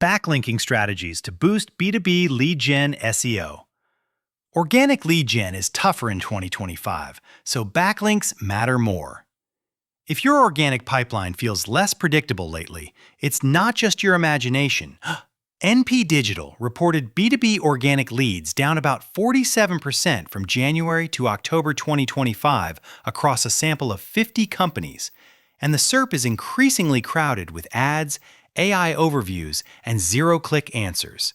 Backlinking strategies to boost B2B lead gen SEO. Organic lead gen is tougher in 2025, so backlinks matter more. If your organic pipeline feels less predictable lately, it's not just your imagination. NP Digital reported B2B organic leads down about 47% from January to October 2025 across a sample of 50 companies, and the SERP is increasingly crowded with ads, AI overviews, and zero-click answers.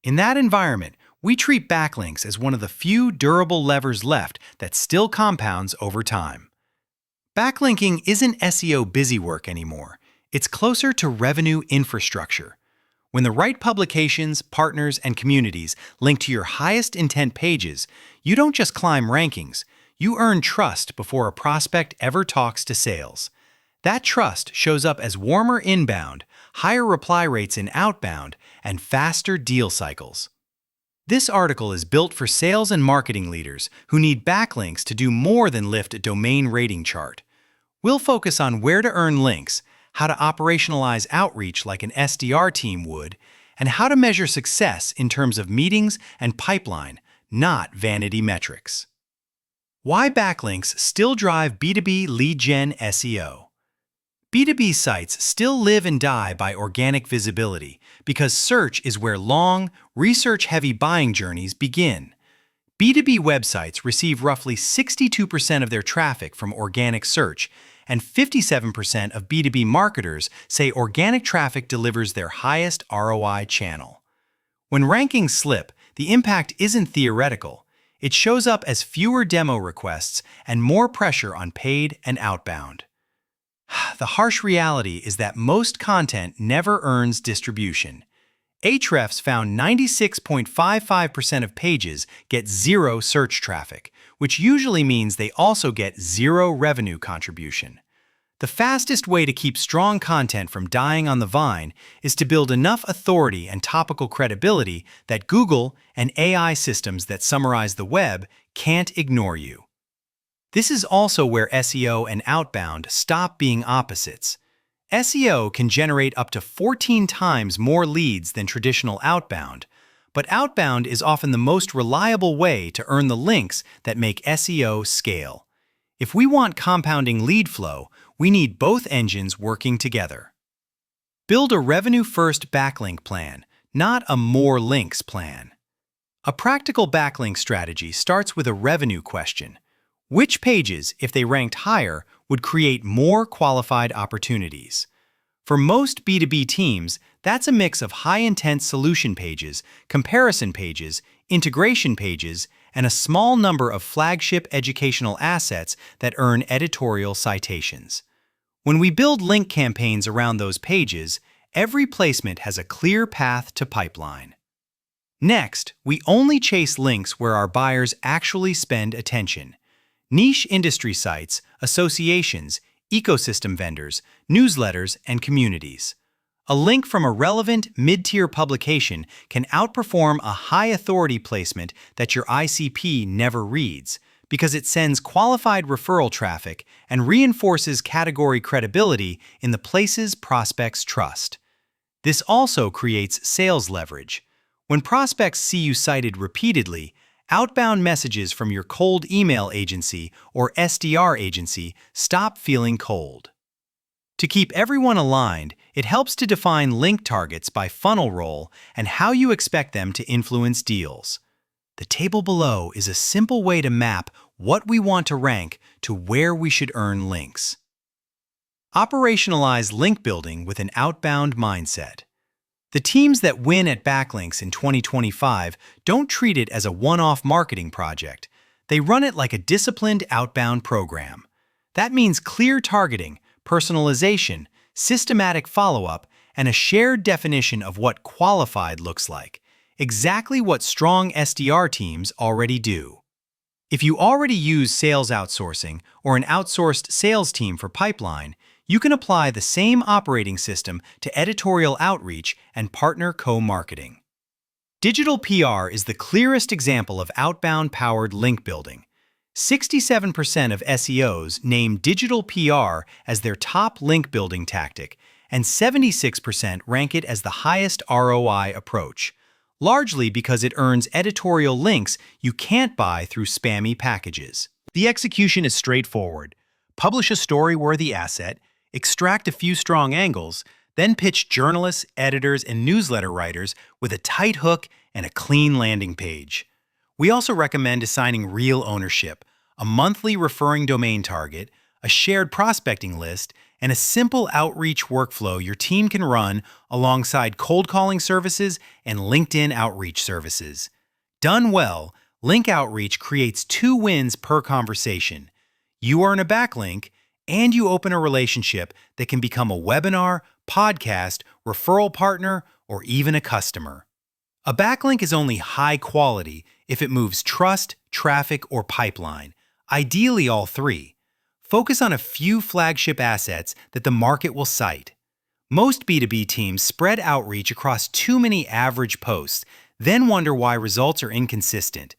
In that environment, we treat backlinks as one of the few durable levers left that still compounds over time. Backlinking isn't SEO busywork anymore. It's closer to revenue infrastructure. When the right publications, partners, and communities link to your highest intent pages, you don't just climb rankings, you earn trust before a prospect ever talks to sales. That trust shows up as warmer inbound, higher reply rates in outbound, and faster deal cycles. This article is built for sales and marketing leaders who need backlinks to do more than lift a domain rating chart. We'll focus on where to earn links, how to operationalize outreach like an SDR team would, and how to measure success in terms of meetings and pipeline, not vanity metrics. Why backlinks still drive B2B lead gen SEO. B2B sites still live and die by organic visibility because search is where long, research-heavy buying journeys begin. B2B websites receive roughly 62% of their traffic from organic search, and 57% of B2B marketers say organic traffic delivers their highest ROI channel. When rankings slip, the impact isn't theoretical. It shows up as fewer demo requests and more pressure on paid and outbound. The harsh reality is that most content never earns distribution. Ahrefs found 96.55% of pages get zero search traffic, which usually means they also get zero revenue contribution. The fastest way to keep strong content from dying on the vine is to build enough authority and topical credibility that Google and AI systems that summarize the web can't ignore you. This is also where SEO and outbound stop being opposites. SEO can generate up to 14 times more leads than traditional outbound, but outbound is often the most reliable way to earn the links that make SEO scale. If we want compounding lead flow, we need both engines working together. Build a revenue-first backlink plan, not a more links plan. A practical backlink strategy starts with a revenue question. Which pages, if they ranked higher, would create more qualified opportunities? For most B2B teams, that's a mix of high-intent solution pages, comparison pages, integration pages, and a small number of flagship educational assets that earn editorial citations. When we build link campaigns around those pages, every placement has a clear path to pipeline. Next, we only chase links where our buyers actually spend attention. Niche industry sites, associations, ecosystem vendors, newsletters, and communities. A link from a relevant mid-tier publication can outperform a high-authority placement that your ICP never reads because it sends qualified referral traffic and reinforces category credibility in the places prospects trust. This also creates sales leverage. When prospects see you cited repeatedly, outbound messages from your cold email agency or SDR agency stop feeling cold. To keep everyone aligned, it helps to define link targets by funnel role and how you expect them to influence deals. The table below is a simple way to map what we want to rank to where we should earn links. Operationalize link building with an outbound mindset. The teams that win at Backlinks in 2025 don't treat it as a one-off marketing project. They run it like a disciplined outbound program. That means clear targeting, personalization, systematic follow-up, and a shared definition of what qualified looks like, exactly what strong SDR teams already do. If you already use sales outsourcing or an outsourced sales team for pipeline, you can apply the same operating system to editorial outreach and partner co-marketing. Digital PR is the clearest example of outbound-powered link building. 67% of SEOs name digital PR as their top link-building tactic, and 76% rank it as the highest ROI approach, largely because it earns editorial links you can't buy through spammy packages. The execution is straightforward. Publish a story-worthy asset, extract a few strong angles, then pitch journalists, editors, and newsletter writers with a tight hook and a clean landing page. We also recommend assigning real ownership, a monthly referring domain target, a shared prospecting list, and a simple outreach workflow your team can run alongside cold calling services and LinkedIn outreach services. Done well, link outreach creates 2 wins per conversation. You earn a backlink, and you open a relationship that can become a webinar, podcast, referral partner, or even a customer. A backlink is only high quality if it moves trust, traffic, or pipeline, ideally all 3. Focus on a few flagship assets that the market will cite. Most B2B teams spread outreach across too many average posts, then wonder why results are inconsistent.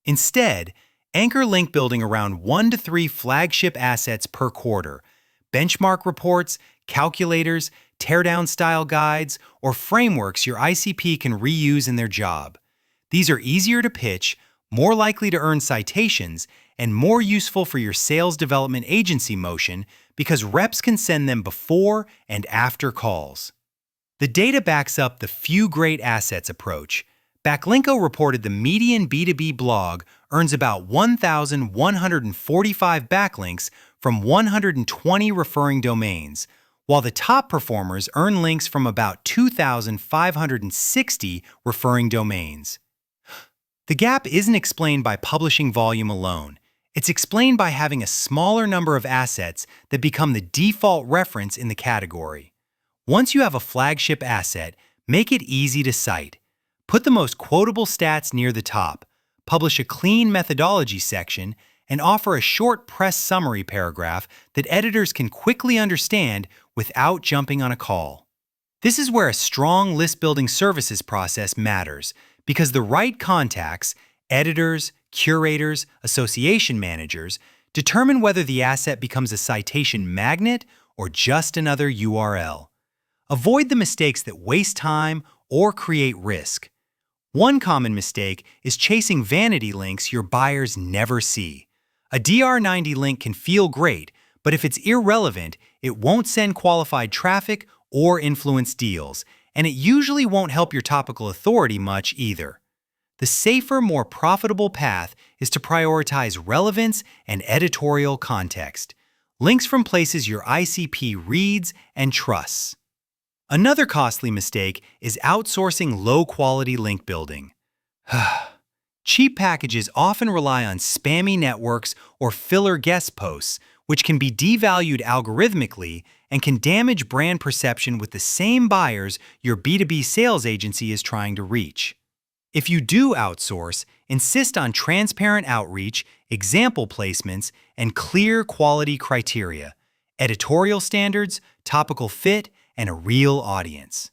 Instead, anchor link building around 1 to 3 flagship assets per quarter. Benchmark reports, calculators, teardown style guides, or frameworks your ICP can reuse in their job. These are easier to pitch, more likely to earn citations, and more useful for your sales development agency motion because reps can send them before and after calls. The data backs up the few great assets approach. Backlinko reported the median B2B blog earns about 1,145 backlinks from 120 referring domains, while the top performers earn links from about 2,560 referring domains. The gap isn't explained by publishing volume alone. It's explained by having a smaller number of assets that become the default reference in the category. Once you have a flagship asset, make it easy to cite. Put the most quotable stats near the top, publish a clean methodology section, and offer a short press summary paragraph that editors can quickly understand without jumping on a call. This is where a strong list-building services process matters, because the right contacts, editors, curators, association managers, determine whether the asset becomes a citation magnet or just another URL. Avoid the mistakes that waste time or create risk. One common mistake is chasing vanity links your buyers never see. A DR90 link can feel great, but if it's irrelevant, it won't send qualified traffic or influence deals, and it usually won't help your topical authority much either. The safer, more profitable path is to prioritize relevance and editorial context, links from places your ICP reads and trusts. Another costly mistake is outsourcing low-quality link building. Cheap packages often rely on spammy networks or filler guest posts, which can be devalued algorithmically and can damage brand perception with the same buyers your B2B sales agency is trying to reach. If you do outsource, insist on transparent outreach, example placements, and clear quality criteria, editorial standards, topical fit, and a real audience.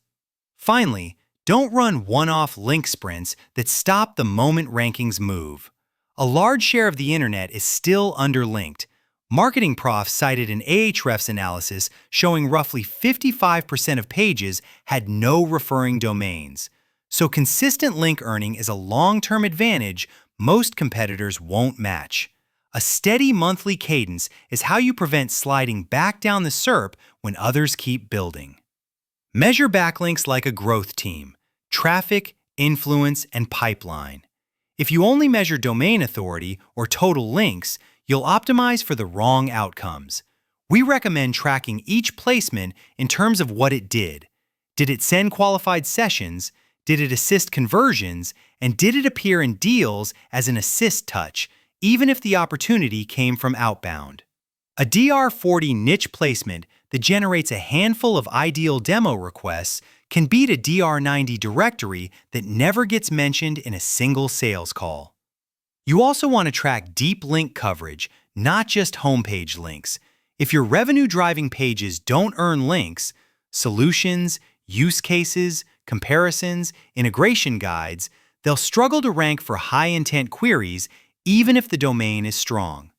Finally, don't run one-off link sprints that stop the moment rankings move. A large share of the internet is still underlinked. Marketing Prof cited an Ahrefs analysis showing roughly 55% of pages had no referring domains. So consistent link earning is a long-term advantage most competitors won't match. A steady monthly cadence is how you prevent sliding back down the SERP when others keep building. Measure backlinks like a growth team: traffic, influence, and pipeline. If you only measure domain authority or total links, you'll optimize for the wrong outcomes. We recommend tracking each placement in terms of what it did. Did it send qualified sessions? Did it assist conversions? And did it appear in deals as an assist touch, even if the opportunity came from outbound? A DR40 niche placement that generates a handful of ideal demo requests can beat a DR90 directory that never gets mentioned in a single sales call. You also want to track deep link coverage, not just homepage links. If your revenue-driving pages don't earn links, solutions, use cases, comparisons, integration guides, they'll struggle to rank for high-intent queries even if the domain is strong.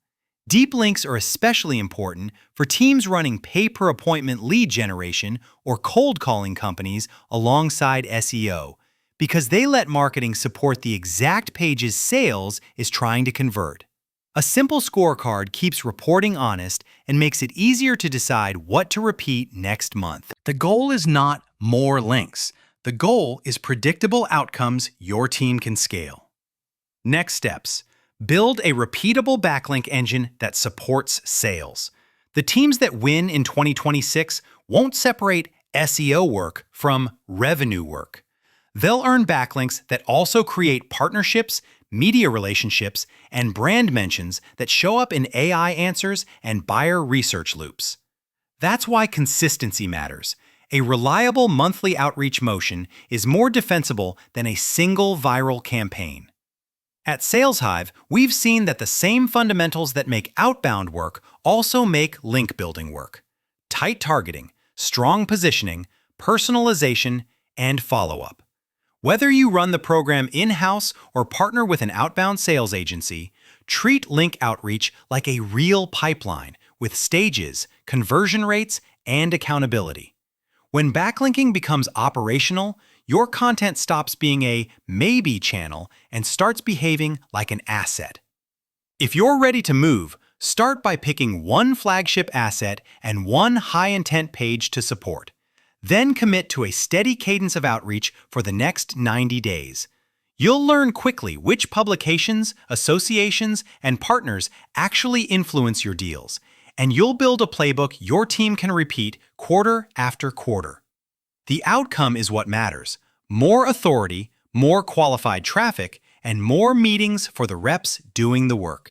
Deep links are especially important for teams running pay-per-appointment lead generation or cold calling companies alongside SEO, because they let marketing support the exact pages sales is trying to convert. A simple scorecard keeps reporting honest and makes it easier to decide what to repeat next month. The goal is not more links. The goal is predictable outcomes your team can scale. Next steps. Build a repeatable backlink engine that supports sales. The teams that win in 2026 won't separate SEO work from revenue work. They'll earn backlinks that also create partnerships, media relationships, and brand mentions that show up in AI answers and buyer research loops. That's why consistency matters. A reliable monthly outreach motion is more defensible than a single viral campaign. At SalesHive, we've seen that the same fundamentals that make outbound work also make link building work. Tight targeting, strong positioning, personalization, and follow-up. Whether you run the program in-house or partner with an outbound sales agency, treat link outreach like a real pipeline with stages, conversion rates, and accountability. When backlinking becomes operational, your content stops being a maybe channel and starts behaving like an asset. If you're ready to move, start by picking one flagship asset and one high-intent page to support. Then commit to a steady cadence of outreach for the next 90 days. You'll learn quickly which publications, associations, and partners actually influence your deals, and you'll build a playbook your team can repeat quarter after quarter. The outcome is what matters. More authority, more qualified traffic, and more meetings for the reps doing the work.